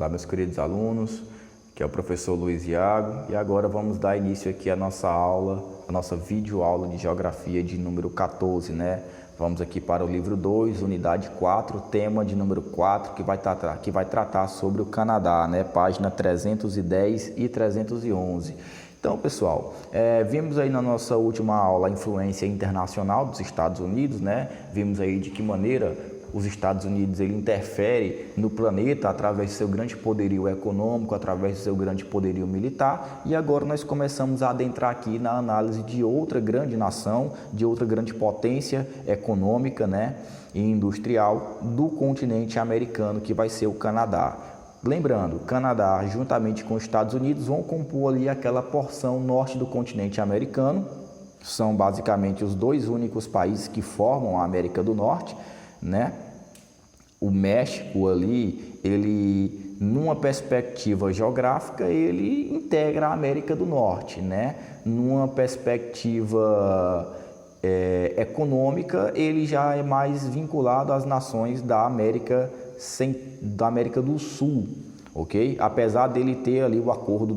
Olá, meus queridos alunos, que é o professor Luiz Iago, e agora vamos dar início aqui à nossa aula, a nossa videoaula de Geografia de número 14, né? Vamos aqui para o livro 2, unidade 4, tema de número 4, que vai tratar sobre o Canadá, né? Página 310 e 311. Então, pessoal, vimos aí na nossa última aula a influência internacional dos Estados Unidos, né? Vimos aí de que maneira os Estados Unidos ele interfere no planeta através do seu grande poderio econômico, através do seu grande poderio militar, e agora nós começamos a adentrar aqui na análise de outra grande nação, de outra grande potência econômica, né, e industrial do continente americano, que vai ser o Canadá. Lembrando, o Canadá, juntamente com os Estados Unidos, vão compor ali aquela porção norte do continente americano. São basicamente os dois únicos países que formam a América do Norte, né? O México ali, ele, numa perspectiva geográfica, ele integra a América do Norte, né? Numa perspectiva econômica, ele já é mais vinculado às nações da América do Sul, ok? Apesar dele ter ali o acordo,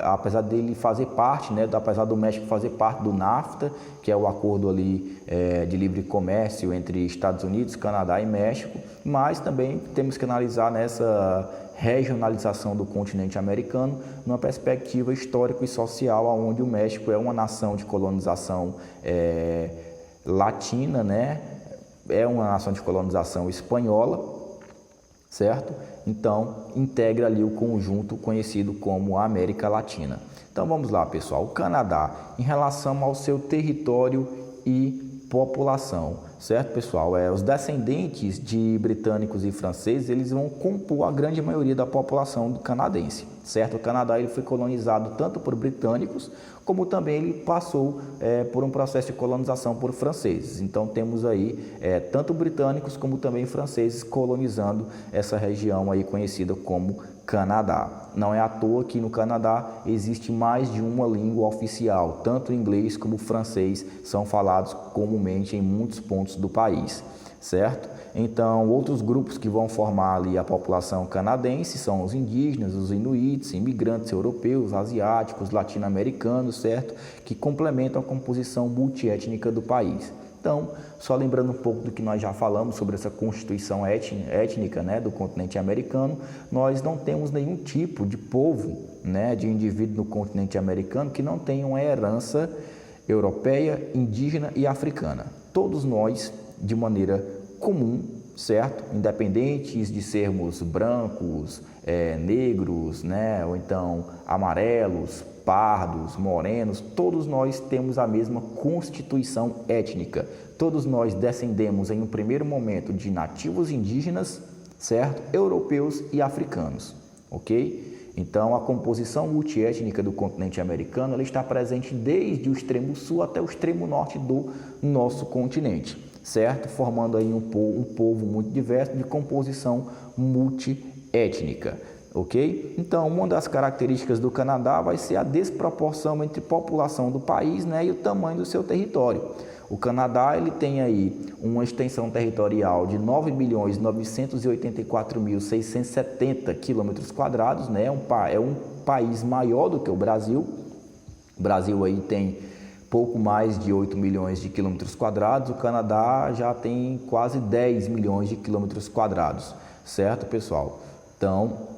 apesar dele fazer parte, né? Apesar do México fazer parte do NAFTA, que é o acordo ali de livre comércio entre Estados Unidos, Canadá e México, mas também temos que analisar nessa regionalização do continente americano numa perspectiva histórico e social, onde o México é uma nação de colonização latina, né? É uma nação de colonização espanhola, certo? Então, integra ali o conjunto conhecido como a América Latina. Então, vamos lá, pessoal. O Canadá, em relação ao seu território e população, certo, pessoal? Os descendentes de britânicos e franceses, eles vão compor a grande maioria da população do canadense, certo? O Canadá ele foi colonizado tanto por britânicos, como também ele passou por um processo de colonização por franceses. Então, temos aí tanto britânicos como também franceses colonizando essa região aí conhecida como Canadá. Não é à toa que no Canadá existe mais de uma língua oficial, tanto o inglês como o francês são falados comumente em muitos pontos do país, certo? Então, outros grupos que vão formar ali a população canadense são os indígenas, os inuits, imigrantes europeus, asiáticos, latino-americanos, certo? Que complementam a composição multiétnica do país. Então, só lembrando um pouco do que nós já falamos sobre essa constituição étnica, né, do continente americano, nós não temos nenhum tipo de povo, né, de indivíduo no continente americano que não tenha uma herança europeia, indígena e africana. Todos nós, de maneira comum, certo? Independentes de sermos brancos, negros, né, ou então amarelos, pardos, morenos, todos nós temos a mesma constituição étnica. Todos nós descendemos em um primeiro momento de nativos indígenas, certo? Europeus e africanos, ok? Então, a composição multiétnica do continente americano ela está presente desde o extremo sul até o extremo norte do nosso continente, certo? Formando aí um povo muito diverso de composição multiétnica. Ok? Então, uma das características do Canadá vai ser a desproporção entre população do país, né, e o tamanho do seu território. O Canadá ele tem aí uma extensão territorial de 9.984.670 km², né? É um país maior do que o Brasil. O Brasil aí tem pouco mais de 8 milhões de km², o Canadá já tem quase 10 milhões de km², certo, pessoal? Então,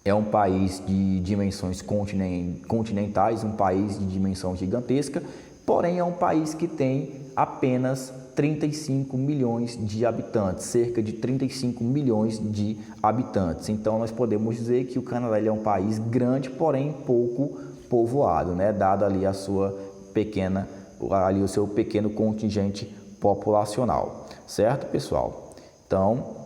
é um país de dimensões continentais, um país de dimensão gigantesca, porém é um país que tem apenas 35 milhões de habitantes, cerca de 35 milhões de habitantes. Então, nós podemos dizer que o Canadá é um país grande, porém pouco povoado, né? Dado ali o seu pequeno contingente populacional, certo, pessoal? Então,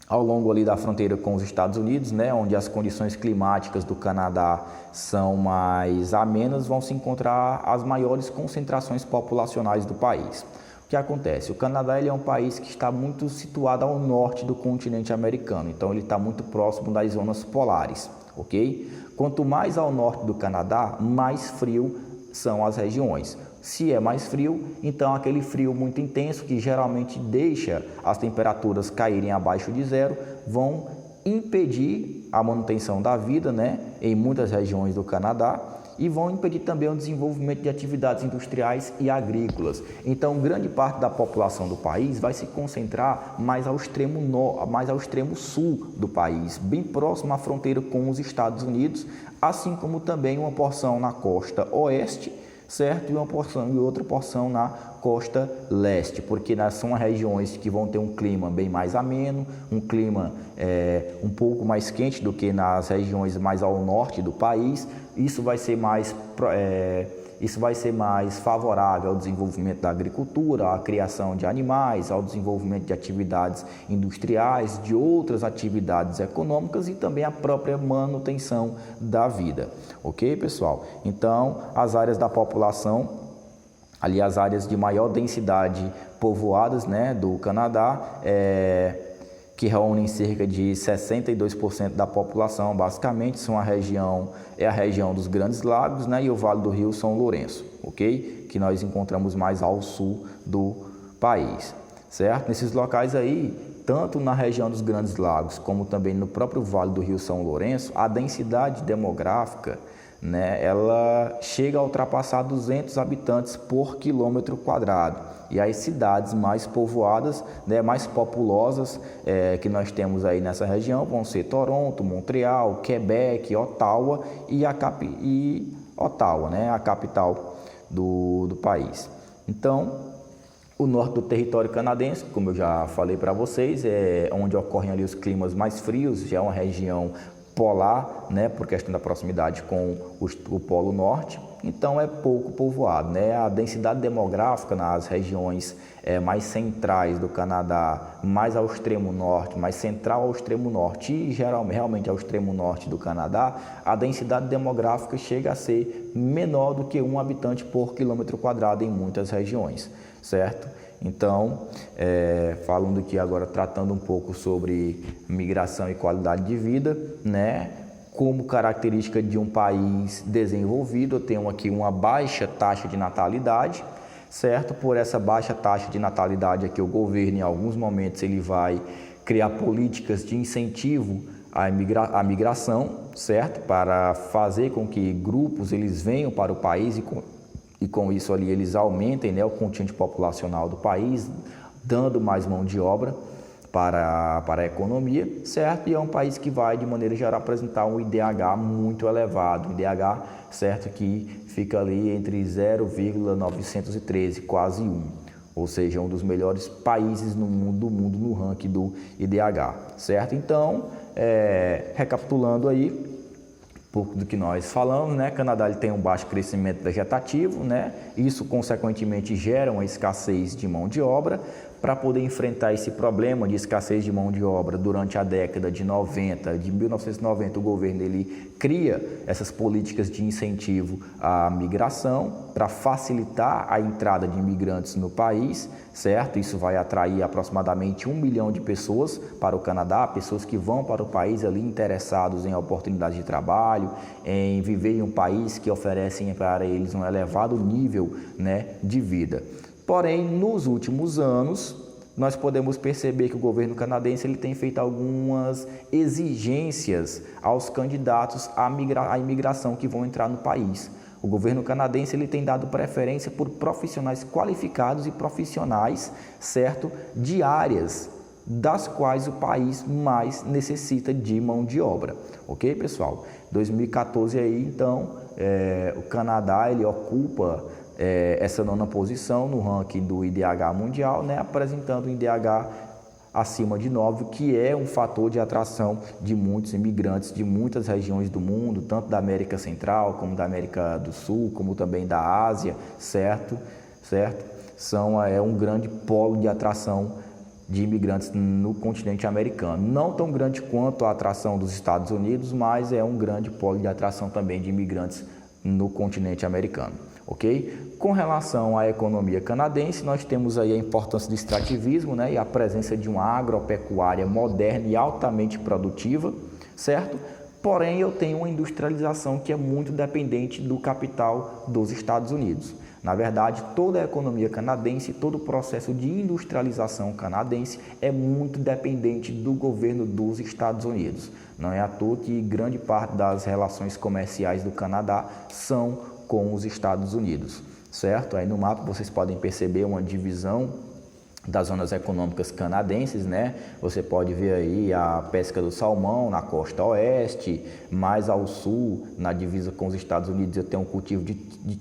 ao longo ali da fronteira com os Estados Unidos, né, onde as condições climáticas do Canadá são mais amenas, vão se encontrar as maiores concentrações populacionais do país. O que acontece? O Canadá ele é um país que está muito situado ao norte do continente americano, então ele está muito próximo das zonas polares, ok? Quanto mais ao norte do Canadá, mais frio são as regiões. Se é mais frio, então aquele frio muito intenso que geralmente deixa as temperaturas caírem abaixo de zero, vão impedir a manutenção da vida, né, em muitas regiões do Canadá, e vão impedir também o desenvolvimento de atividades industriais e agrícolas. Então, grande parte da população do país vai se concentrar mais ao extremo sul do país, bem próximo à fronteira com os Estados Unidos, assim como também uma porção na costa oeste, certo? E outra porção na costa leste, porque são regiões que vão ter um clima bem mais ameno, um clima um pouco mais quente do que nas regiões mais ao norte do país. Isso vai ser mais favorável ao desenvolvimento da agricultura, à criação de animais, ao desenvolvimento de atividades industriais, de outras atividades econômicas e também à própria manutenção da vida. Ok, pessoal? Então, as áreas da população, ali as áreas de maior densidade povoadas, né, do Canadá, que reúnem cerca de 62% da população, basicamente, são a região dos Grandes Lagos, né, e o Vale do Rio São Lourenço, ok? Que nós encontramos mais ao sul do país, certo? Nesses locais aí, tanto na região dos Grandes Lagos, como também no próprio Vale do Rio São Lourenço, a densidade demográfica, né, ela chega a ultrapassar 200 habitantes por quilômetro quadrado. E as cidades mais povoadas, né, mais populosas que nós temos aí nessa região vão ser Toronto, Montreal, Quebec, Ottawa e Ottawa, né, a capital do país. Então, o norte do território canadense, como eu já falei para vocês, é onde ocorrem ali os climas mais frios, já é uma região polar, né, por questão da proximidade com o Polo Norte, então é pouco povoado, né? A densidade demográfica nas regiões mais centrais do Canadá, mais ao extremo norte, mais central ao extremo norte e realmente ao extremo norte do Canadá, a densidade demográfica chega a ser menor do que 1 habitante por quilômetro quadrado em muitas regiões, certo? Então, falando aqui agora, tratando um pouco sobre migração e qualidade de vida, né? Como característica de um país desenvolvido, eu tenho aqui uma baixa taxa de natalidade, certo? Por essa baixa taxa de natalidade aqui, o governo, em alguns momentos, ele vai criar políticas de incentivo à migração, certo? Para fazer com que grupos eles venham para o país e com isso ali eles aumentem, né, o contingente populacional do país, dando mais mão de obra para a economia, certo? E é um país que vai, de maneira geral, apresentar um IDH muito elevado, IDH, certo, que fica ali entre 0,913, quase 1, ou seja, um dos melhores países do mundo no ranking do IDH, certo? Então, recapitulando aí, pouco do que nós falamos, né? Canadá ele tem um baixo crescimento vegetativo, né? Isso consequentemente gera uma escassez de mão de obra. Para poder enfrentar esse problema de escassez de mão de obra durante a década de 1990, o governo ele cria essas políticas de incentivo à migração para facilitar a entrada de imigrantes no país, certo? Isso vai atrair aproximadamente 1 milhão de pessoas para o Canadá, pessoas que vão para o país ali interessados em oportunidades de trabalho, em viver em um país que oferece para eles um elevado nível, né, de vida. Porém, nos últimos anos, nós podemos perceber que o governo canadense ele tem feito algumas exigências aos candidatos à imigração que vão entrar no país. O governo canadense ele tem dado preferência por profissionais qualificados e profissionais, certo, de áreas das quais o país mais necessita de mão de obra. Ok, pessoal? 2014 aí, então, o Canadá ele ocupa essa 9ª posição no ranking do IDH mundial, né, apresentando um IDH acima de 9, que é um fator de atração de muitos imigrantes de muitas regiões do mundo, tanto da América Central, como da América do Sul, como também da Ásia, certo? É um grande polo de atração de imigrantes no continente americano. Não tão grande quanto a atração dos Estados Unidos, mas é um grande polo de atração também de imigrantes no continente americano. Ok? Com relação à economia canadense, nós temos aí a importância do extrativismo, né, e a presença de uma agropecuária moderna e altamente produtiva, certo? Porém, eu tenho uma industrialização que é muito dependente do capital dos Estados Unidos. Na verdade, toda a economia canadense, todo o processo de industrialização canadense é muito dependente do governo dos Estados Unidos. Não é à toa que grande parte das relações comerciais do Canadá são com os Estados Unidos, certo? Aí no mapa vocês podem perceber uma divisão das zonas econômicas canadenses, né? Você pode ver aí a pesca do salmão na costa oeste, mais ao sul, na divisa com os Estados Unidos, eu tenho um cultivo de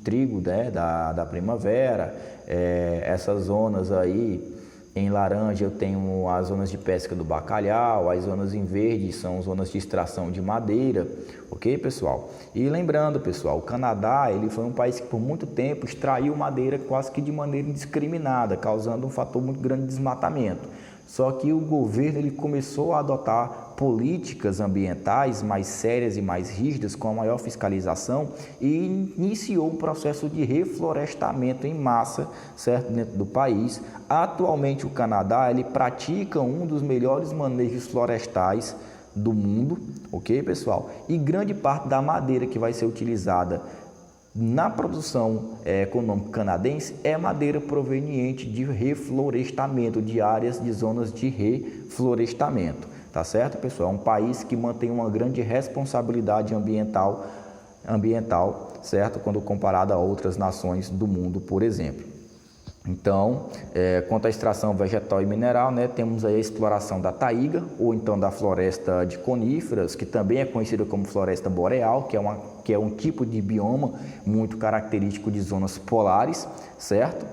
trigo, né? da primavera. Essas zonas aí, em laranja eu tenho as zonas de pesca do bacalhau, as zonas em verde são zonas de extração de madeira, ok, pessoal? E lembrando, pessoal, o Canadá ele foi um país que por muito tempo extraiu madeira quase que de maneira indiscriminada, causando um fator muito grande de desmatamento. Só que o governo ele começou a adotar políticas ambientais mais sérias e mais rígidas, com a maior fiscalização, e iniciou um processo de reflorestamento em massa, certo, dentro do país. Atualmente o Canadá ele pratica um dos melhores manejos florestais do mundo, ok, pessoal? E grande parte da madeira que vai ser utilizada na produção econômica canadense é madeira proveniente de reflorestamento, de áreas de zonas de reflorestamento, tá certo, pessoal? É um país que mantém uma grande responsabilidade ambiental, certo? Quando comparado a outras nações do mundo, por exemplo. Então, quanto à extração vegetal e mineral, né, temos aí a exploração da taiga, ou então da floresta de coníferas, que também é conhecida como floresta boreal, que é um tipo de bioma muito característico de zonas polares, certo?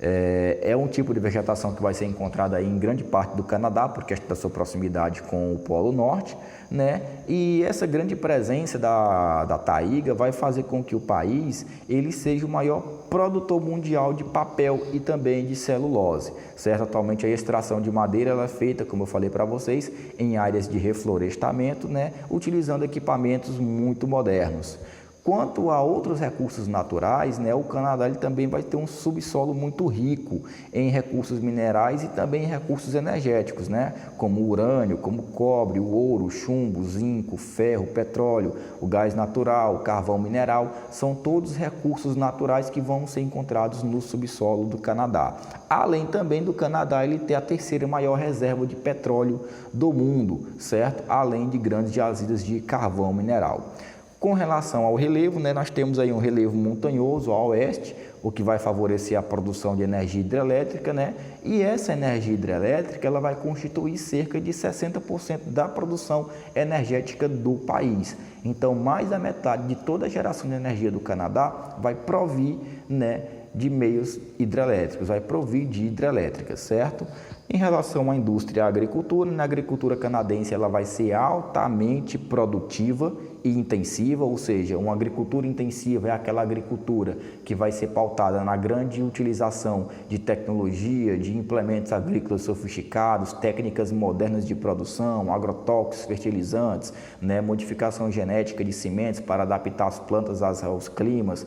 É um tipo de vegetação que vai ser encontrada aí em grande parte do Canadá, por questão da sua proximidade com o Polo Norte, né? E essa grande presença da taiga vai fazer com que o país ele seja o maior produtor mundial de papel e também de celulose, certo? Atualmente a extração de madeira ela é feita, como eu falei para vocês, em áreas de reflorestamento, né? Utilizando equipamentos muito modernos. Quanto a outros recursos naturais, né, o Canadá ele também vai ter um subsolo muito rico em recursos minerais e também em recursos energéticos, né, como o urânio, como o cobre, o ouro, o chumbo, o zinco, o ferro, o petróleo, o gás natural, o carvão mineral, são todos recursos naturais que vão ser encontrados no subsolo do Canadá. Além também do Canadá ele ter a terceira maior reserva de petróleo do mundo, certo? Além de grandes jazidas de carvão mineral. Com relação ao relevo, né, nós temos aí um relevo montanhoso ao oeste, o que vai favorecer a produção de energia hidrelétrica, né? E essa energia hidrelétrica ela vai constituir cerca de 60% da produção energética do país. Então, mais da metade de toda a geração de energia do Canadá vai provir, né, de meios hidrelétricos, vai provir de hidrelétricas, certo? Em relação à indústria e à agricultura, na agricultura canadense ela vai ser altamente produtiva e intensiva, ou seja, uma agricultura intensiva é aquela agricultura que vai ser pautada na grande utilização de tecnologia, de implementos agrícolas sofisticados, técnicas modernas de produção, agrotóxicos, fertilizantes, né, modificação genética de sementes para adaptar as plantas aos climas,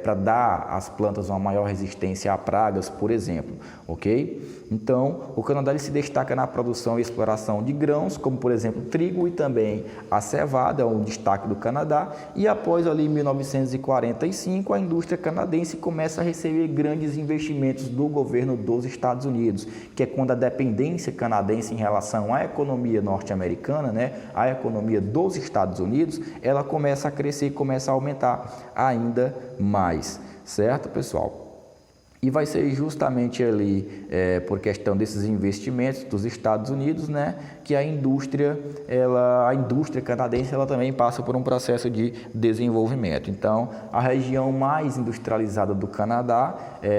para dar às plantas uma maior resistência a pragas, por exemplo, ok? Então, o Canadá ele se destaca na produção e exploração de grãos, como por exemplo trigo e também a cevada, é um destaque do Canadá. E após ali em 1945, a indústria canadense começa a receber grandes investimentos do governo dos Estados Unidos, que é quando a dependência canadense em relação à economia norte-americana, né, a economia dos Estados Unidos, ela começa a crescer, começa a aumentar ainda mais, certo, pessoal? E vai ser justamente ali, por questão desses investimentos dos Estados Unidos, né, que a indústria canadense ela também passa por um processo de desenvolvimento. Então, a região mais industrializada do Canadá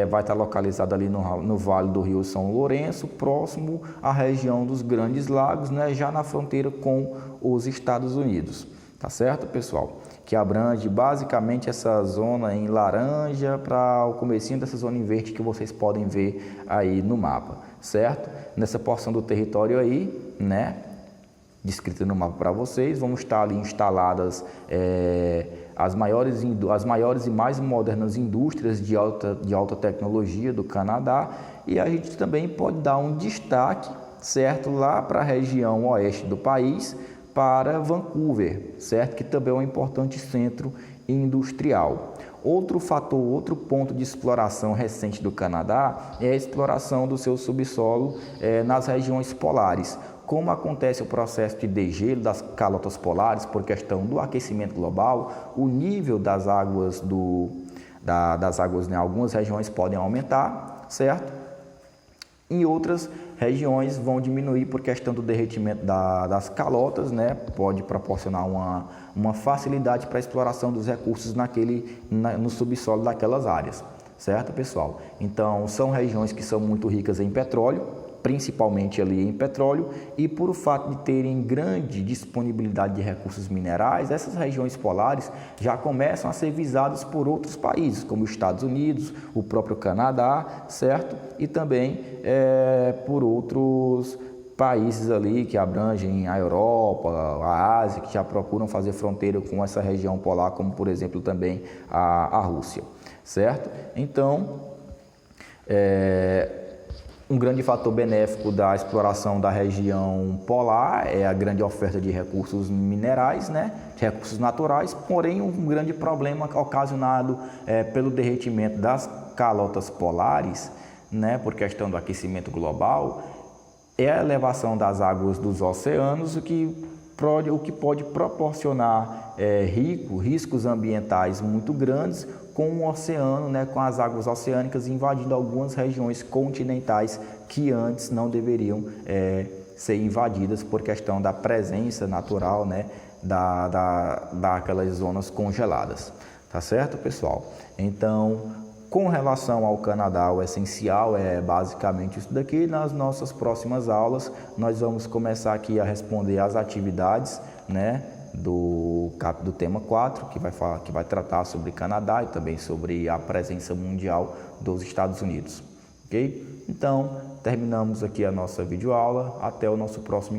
vai estar localizada ali no Vale do Rio São Lourenço, próximo à região dos Grandes Lagos, né, já na fronteira com os Estados Unidos. Tá certo, pessoal? Que abrange basicamente essa zona em laranja para o comecinho dessa zona em verde que vocês podem ver aí no mapa, certo? Nessa porção do território aí, né, descrita no mapa para vocês, vão estar ali instaladas as maiores e mais modernas indústrias de alta tecnologia do Canadá, e a gente também pode dar um destaque, certo, lá para a região oeste do país, para Vancouver, certo? Que também é um importante centro industrial. Outro fator, outro ponto de exploração recente do Canadá é a exploração do seu subsolo nas regiões polares. Como acontece o processo de degelo das calotas polares por questão do aquecimento global, o nível das águas em algumas regiões podem aumentar, certo? Em outras regiões vão diminuir por questão do derretimento das calotas, né? Pode proporcionar uma facilidade para a exploração dos recursos no subsolo daquelas áreas, certo, pessoal? Então, são regiões que são muito ricas em petróleo, principalmente ali em petróleo, e por o fato de terem grande disponibilidade de recursos minerais, essas regiões polares já começam a ser visadas por outros países, como os Estados Unidos, o próprio Canadá, certo? E também por outros países ali que abrangem a Europa, a Ásia, que já procuram fazer fronteira com essa região polar, como por exemplo também a Rússia, certo? Então, um grande fator benéfico da exploração da região polar é a grande oferta de recursos minerais, né? De recursos naturais, porém um grande problema ocasionado pelo derretimento das calotas polares, né? Por questão do aquecimento global, é a elevação das águas dos oceanos, o que pode proporcionar riscos ambientais muito grandes, com o oceano, né, com as águas oceânicas invadindo algumas regiões continentais que antes não deveriam ser invadidas por questão da presença natural, né, daquelas zonas congeladas. Tá certo, pessoal? Então, com relação ao Canadá, o essencial é basicamente isso daqui. Nas nossas próximas aulas, nós vamos começar aqui a responder às atividades, né, do tema 4, que vai tratar sobre Canadá e também sobre a presença mundial dos Estados Unidos. Ok? Então, terminamos aqui a nossa videoaula. Até o nosso próximo encontro.